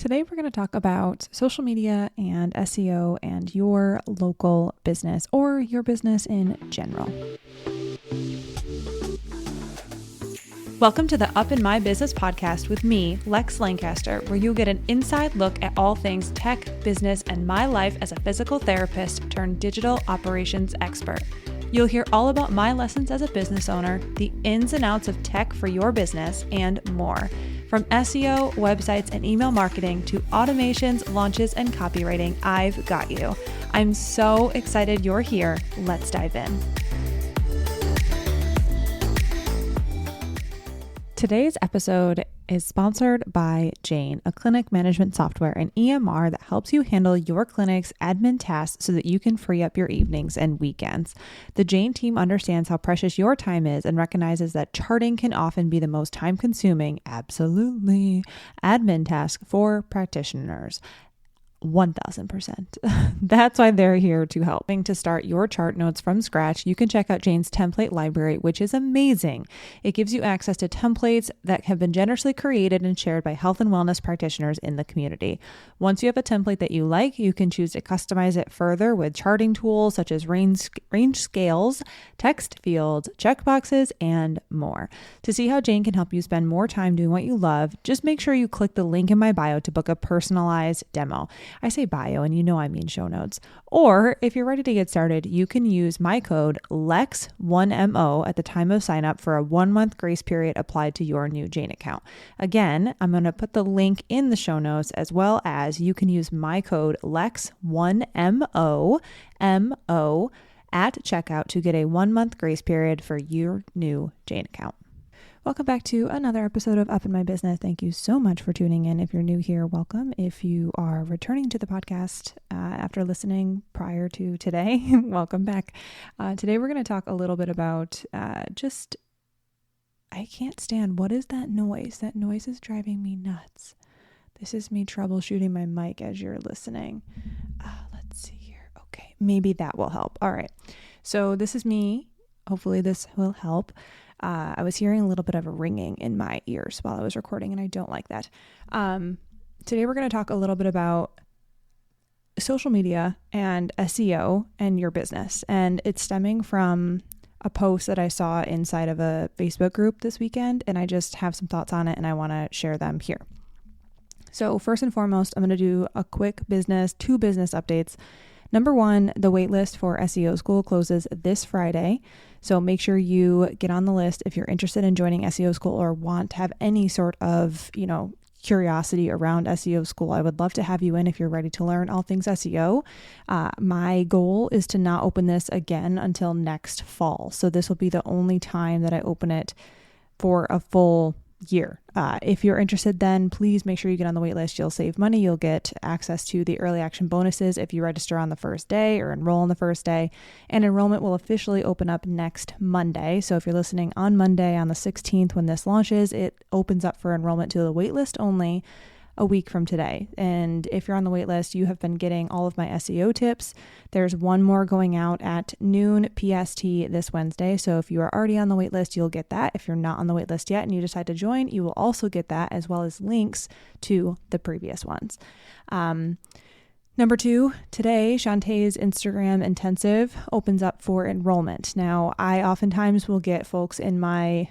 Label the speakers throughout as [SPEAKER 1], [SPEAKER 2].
[SPEAKER 1] Today, we're going to talk about social media and SEO and your local business or your business in general. Welcome to the Up in My Business podcast with me, Lex Lancaster, where you'll get an inside look at all things tech, business, and my life as a physical therapist turned digital operations expert. You'll hear all about my lessons as a business owner, the ins and outs of tech for your business, and more. From SEO, websites, and email marketing to automations, launches, and copywriting, I've got you. I'm so excited you're here. Let's dive in. Today's episode is sponsored by Jane, a clinic management software and EMR that helps you handle your clinic's admin tasks so that you can free up your evenings and weekends. The Jane team understands how precious your time is and recognizes that charting can often be the most time-consuming, absolutely, admin task for practitioners. 1000%. That's why they're here to help. To start your chart notes from scratch, you can check out Jane's template library, which is amazing. It gives you access to templates that have been generously created and shared by health and wellness practitioners in the community. Once you have a template that you like, you can choose to customize it further with charting tools such as range scales, text fields, checkboxes, and more. To see how Jane can help you spend more time doing what you love, just make sure you click the link in my bio to book a personalized demo. I say bio and you know I mean show notes. Or if you're ready to get started, you can use my code LEX1MO at the time of sign up for a 1-month grace period applied to your new Jane account. Again, I'm going to put the link in the show notes, as well as you can use my code LEX1MO at checkout to get a 1-month grace period for your new Jane account. Welcome back to another episode of Up in My Business. Thank you so much for tuning in. If you're new here, welcome. If you are returning to the podcast after listening prior to today, welcome back. Today we're going to talk a little bit about I can't stand, what is that noise? That noise is driving me nuts. This is me troubleshooting my mic as you're listening. Let's see here. Okay, maybe that will help. All right. So this is me. Hopefully this will help. I was hearing a little bit of a ringing in my ears while I was recording, and I don't like that. Today we're going to talk a little bit about social media and SEO and your business. And it's stemming from a post that I saw inside of a Facebook group this weekend, and I just have some thoughts on it, and I want to share them here. So first and foremost, I'm going to do a quick two business updates. Number one, the waitlist for SEO School closes this Friday. So make sure you get on the list if you're interested in joining SEO School or want to have any sort of, curiosity around SEO School. I would love to have you in if you're ready to learn all things SEO. My goal is to not open this again until next fall. So this will be the only time that I open it for a full year. If you're interested, then please make sure you get on the wait list. You'll save money. You'll get access to the early action bonuses if you register on the first day or enroll on the first day. And enrollment will officially open up next Monday. So if you're listening on Monday on the 16th when this launches, it opens up for enrollment to the wait list only a week from today. And if you're on the wait list, you have been getting all of my SEO tips. There's one more going out at noon PST this Wednesday. So if you are already on the wait list, you'll get that. If you're not on the wait list yet and you decide to join, you will also get that, as well as links to the previous ones. Number two, today, Shantae's Instagram intensive opens up for enrollment. Now, I oftentimes will get folks in my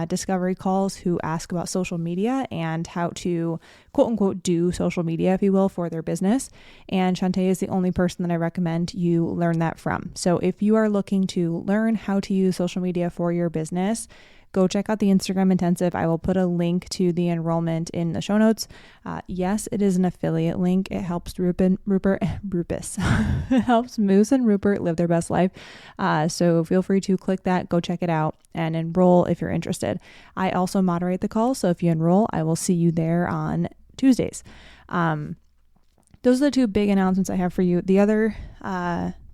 [SPEAKER 1] discovery calls who ask about social media and how to quote unquote do social media, if you will, for their business. And Shantae is the only person that I recommend you learn that from. So if you are looking to learn how to use social media for your business, go check out the Instagram intensive. I will put a link to the enrollment in the show notes. Yes, it is an affiliate link. It helps it helps Moose and Rupert live their best life. So feel free to click that, go check it out, and enroll if you're interested. I also moderate the call, so if you enroll, I will see you there on Tuesdays. Those are the two big announcements I have for you. The other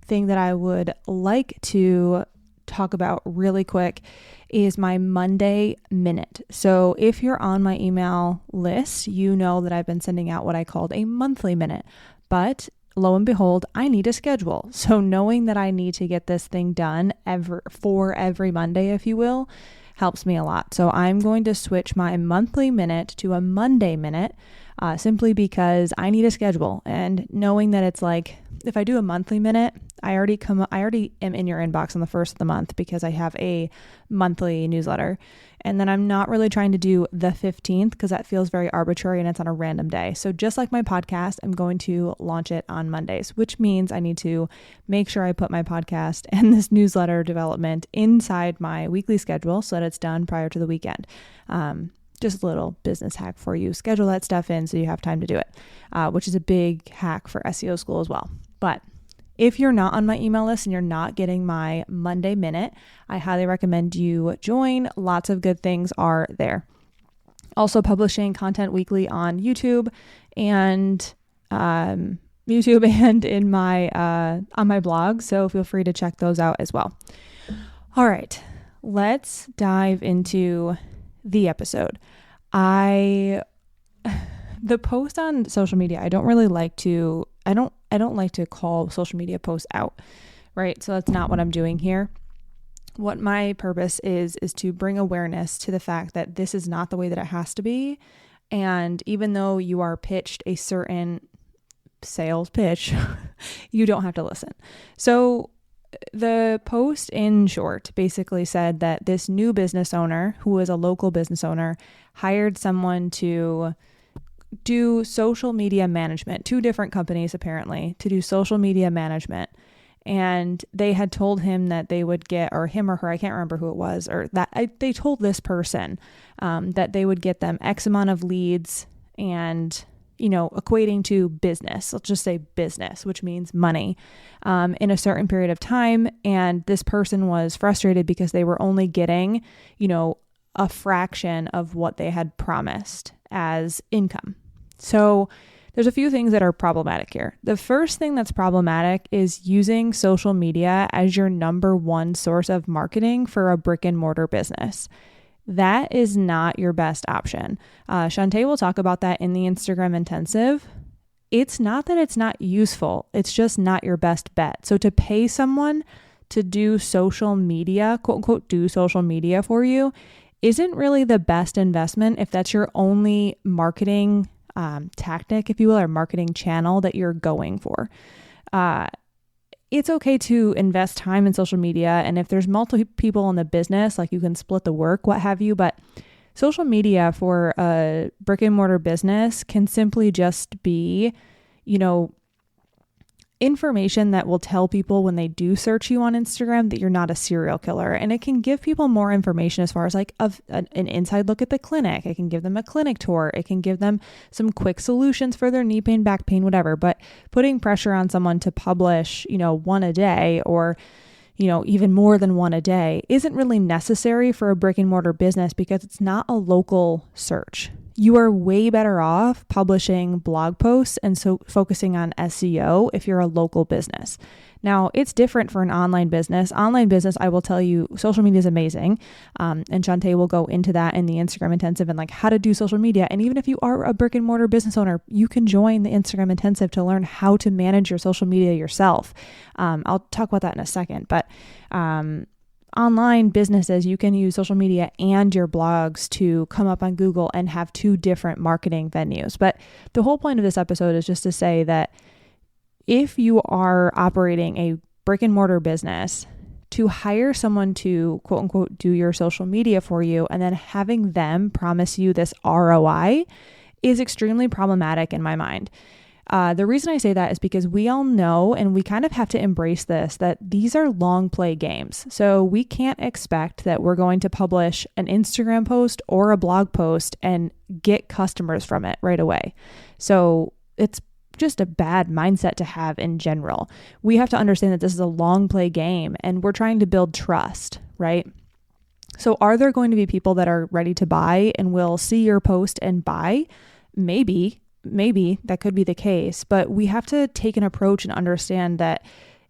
[SPEAKER 1] thing that I would like to talk about really quick is my Monday Minute. So if you're on my email list, you know that I've been sending out what I called a monthly minute, but lo and behold, I need a schedule. So knowing that I need to get this thing done every Monday, if you will, helps me a lot. So I'm going to switch my monthly minute to a Monday minute. simply because I need a schedule, and knowing that it's like, if I do a monthly minute, I already am in your inbox on the first of the month because I have a monthly newsletter. And then I'm not really trying to do the 15th because that feels very arbitrary and it's on a random day. So just like my podcast, I'm going to launch it on Mondays, which means I need to make sure I put my podcast and this newsletter development inside my weekly schedule so that it's done prior to the weekend. Just a little business hack for you. Schedule that stuff in so you have time to do it, which is a big hack for SEO school as well. But if you're not on my email list and you're not getting my Monday Minute, I highly recommend you join. Lots of good things are there. Also publishing content weekly on YouTube and in my on my blog. So feel free to check those out as well. All right, let's dive into the episode. The post on social media, I don't like to call social media posts out, right? So that's not what I'm doing here. What my purpose is to bring awareness to the fact that this is not the way that it has to be. And even though you are pitched a certain sales pitch, you don't have to listen. So the post in short basically said that this new business owner, who was a local business owner, hired someone to do social media management, 2 different companies apparently, to do social media management. And they had told him that they would get, or him or her, I can't remember who it was, or they told this person that they would get them X amount of leads and, equating to business. Let's just say business, which means money, in a certain period of time. And this person was frustrated because they were only getting, a fraction of what they had promised as income. So there's a few things that are problematic here. The first thing that's problematic is using social media as your number one source of marketing for a brick and mortar business. That is not your best option. Shantae will talk about that in the Instagram intensive. It's not that it's not useful. It's just not your best bet. So to pay someone to do social media, quote unquote, do social media for you, isn't really the best investment if that's your only marketing tactic, if you will, or marketing channel that you're going for. It's okay to invest time in social media. And if there's multiple people in the business, like you can split the work, what have you, but social media for a brick and mortar business can simply just be, information that will tell people when they do search you on Instagram that you're not a serial killer. And it can give people more information as far as like an inside look at the clinic. It can give them a clinic tour. It can give them some quick solutions for their knee pain, back pain, whatever. But putting pressure on someone to publish, 1 a day or, even more than 1 a day isn't really necessary for a brick and mortar business because it's not a local search. You are way better off publishing blog posts and so focusing on SEO if you're a local business. Now, it's different for an online business. Online business, I will tell you, social media is amazing. And Shantae will go into that in the Instagram intensive and like how to do social media. And even if you are a brick and mortar business owner, you can join the Instagram intensive to learn how to manage your social media yourself. I'll talk about that in a second, but online businesses, you can use social media and your blogs to come up on Google and have 2 different marketing venues. But the whole point of this episode is just to say that if you are operating a brick and mortar business, to hire someone to quote unquote do your social media for you and then having them promise you this ROI is extremely problematic in my mind. The reason I say that is because we all know, and we kind of have to embrace this, that these are long play games. So we can't expect that we're going to publish an Instagram post or a blog post and get customers from it right away. So it's just a bad mindset to have in general. We have to understand that this is a long play game and we're trying to build trust, right? So are there going to be people that are ready to buy and will see your post and buy? Maybe that could be the case, but we have to take an approach and understand that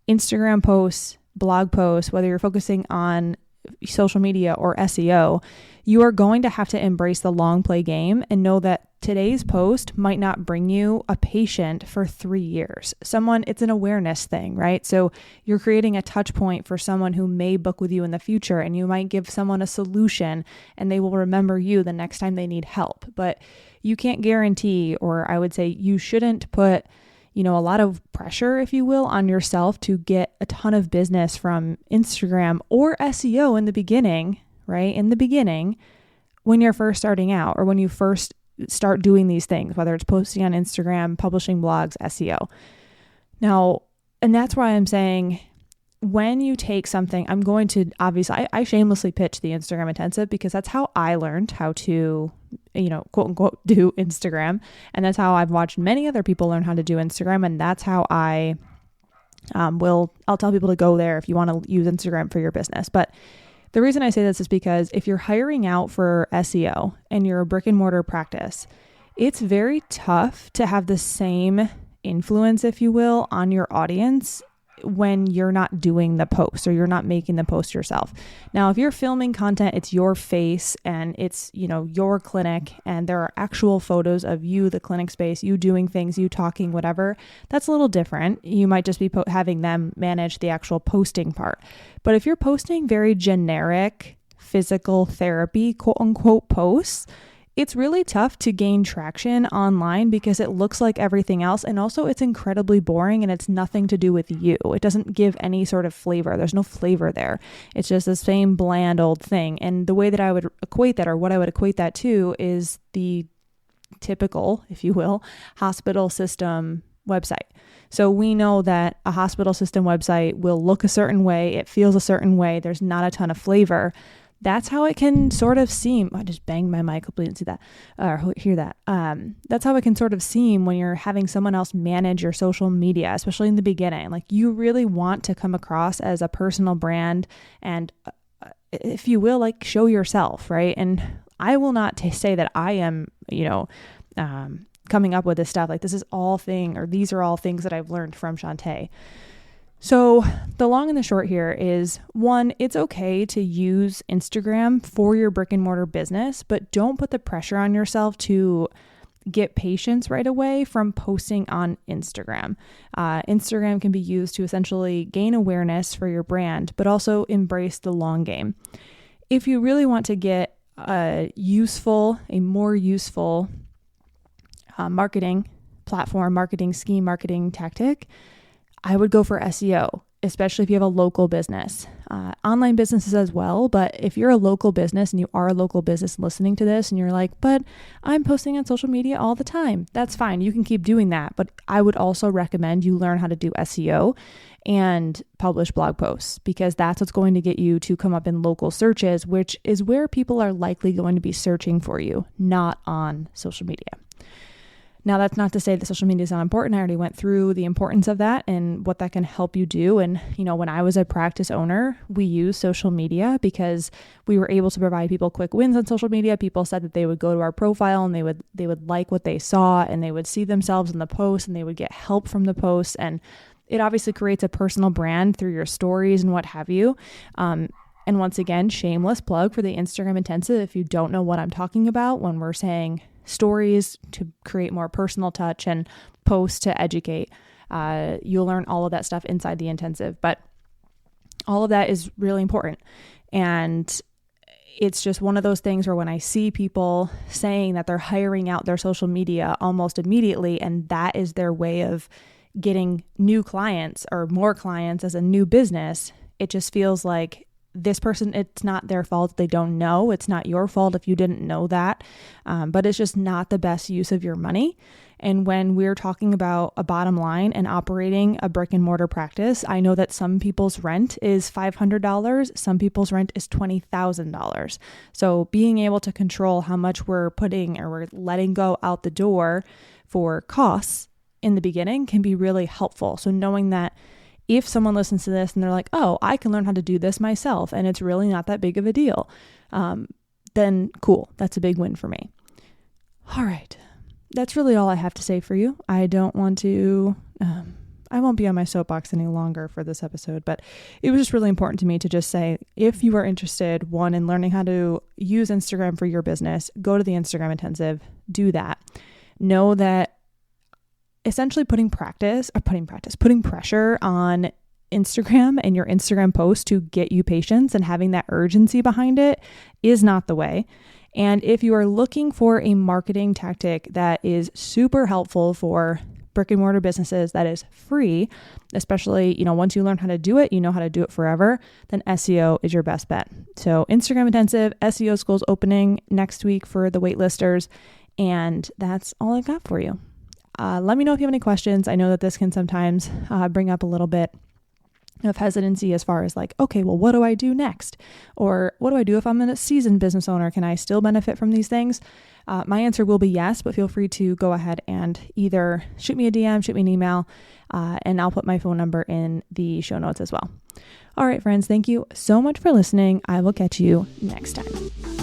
[SPEAKER 1] Instagram posts, blog posts, whether you're focusing on social media or SEO, you are going to have to embrace the long play game and know that today's post might not bring you a patient for 3 years. It's an awareness thing, right? So you're creating a touch point for someone who may book with you in the future, and you might give someone a solution and they will remember you the next time they need help. But you can't guarantee, or I would say you shouldn't put a lot of pressure, if you will, on yourself to get a ton of business from Instagram or SEO in the beginning, right? In the beginning, when you're first starting out, or when you first start doing these things, whether it's posting on Instagram, publishing blogs, SEO. Now, and that's why I'm saying, when you take something, I'm going to obviously, I shamelessly pitch the Instagram intensive because that's how I learned how to, quote unquote, do Instagram. And that's how I've watched many other people learn how to do Instagram. And that's how I'll tell people to go there if you want to use Instagram for your business. But the reason I say this is because if you're hiring out for SEO and you're a brick and mortar practice, it's very tough to have the same influence, if you will, on your audience when you're not doing the post or you're not making the post yourself. Now, if you're filming content, it's your face and it's, your clinic, and there are actual photos of you, the clinic space, you doing things, you talking, whatever, that's a little different. You might just be having them manage the actual posting part. But if you're posting very generic physical therapy, quote unquote, posts, it's really tough to gain traction online because it looks like everything else. And also it's incredibly boring and it's nothing to do with you. It doesn't give any sort of flavor. There's no flavor there. It's just the same bland old thing. And the way that I would equate that, or what I would equate that to, is the typical, if you will, hospital system website. So we know that a hospital system website will look a certain way. It feels a certain way. There's not a ton of flavor. That's how it can sort of seem. I just banged my mic. Hopefully you didn't see that or hear that. That's how it can sort of seem when you're having someone else manage your social media, especially in the beginning. Like, you really want to come across as a personal brand and, if you will, like, show yourself, right? And I will not say that I am, coming up with this stuff. Like, these are all things that I've learned from Shantae. So the long and the short here is, one, it's okay to use Instagram for your brick and mortar business, but don't put the pressure on yourself to get patients right away from posting on Instagram. Instagram can be used to essentially gain awareness for your brand, but also embrace the long game. If you really want to get a more useful marketing platform, marketing scheme, marketing tactic, I would go for SEO, especially if you have a local business. Online businesses as well, but if you're a local business and you are a local business listening to this and you're like, but I'm posting on social media all the time, that's fine. You can keep doing that. But I would also recommend you learn how to do SEO and publish blog posts, because that's what's going to get you to come up in local searches, which is where people are likely going to be searching for you, not on social media. Now, that's not to say that social media is not important. I already went through the importance of that and what that can help you do. And, when I was a practice owner, we used social media because we were able to provide people quick wins on social media. People said that they would go to our profile and they would like what they saw, and they would see themselves in the post, and they would get help from the posts. And it obviously creates a personal brand through your stories and what have you. And once again, shameless plug for the Instagram Intensive. If you don't know what I'm talking about when we're saying stories to create more personal touch and posts to educate, you'll learn all of that stuff inside the intensive. But all of that is really important. And it's just one of those things where when I see people saying that they're hiring out their social media almost immediately, and that is their way of getting new clients or more clients as a new business, it just feels like this person, it's not their fault. They don't know. It's not your fault if you didn't know that. But it's just not the best use of your money. And when we're talking about a bottom line and operating a brick and mortar practice, I know that some people's rent is $500. Some people's rent is $20,000. So being able to control how much we're putting or we're letting go out the door for costs in the beginning can be really helpful. So knowing that if someone listens to this and they're like, oh, I can learn how to do this myself, and it's really not that big of a deal, then cool. That's a big win for me. All right. That's really all I have to say for you. I don't want to, I won't be on my soapbox any longer for this episode, but it was just really important to me to just say, if you are interested, one, in learning how to use Instagram for your business, go to the Instagram Intensive, do that. Know that essentially putting pressure on Instagram and your Instagram post to get you patients and having that urgency behind it is not the way. And if you are looking for a marketing tactic that is super helpful for brick and mortar businesses, that is free, especially, once you learn how to do it, you know how to do it forever, then SEO is your best bet. So Instagram Intensive, SEO School's opening next week for the waitlisters. And that's all I've got for you. Let me know if you have any questions. I know that this can sometimes bring up a little bit of hesitancy as far as like, okay, well, what do I do next? Or what do I do if I'm a seasoned business owner? Can I still benefit from these things? My answer will be yes, but feel free to go ahead and either shoot me a DM, shoot me an email, and I'll put my phone number in the show notes as well. All right, friends, thank you so much for listening. I will catch you next time.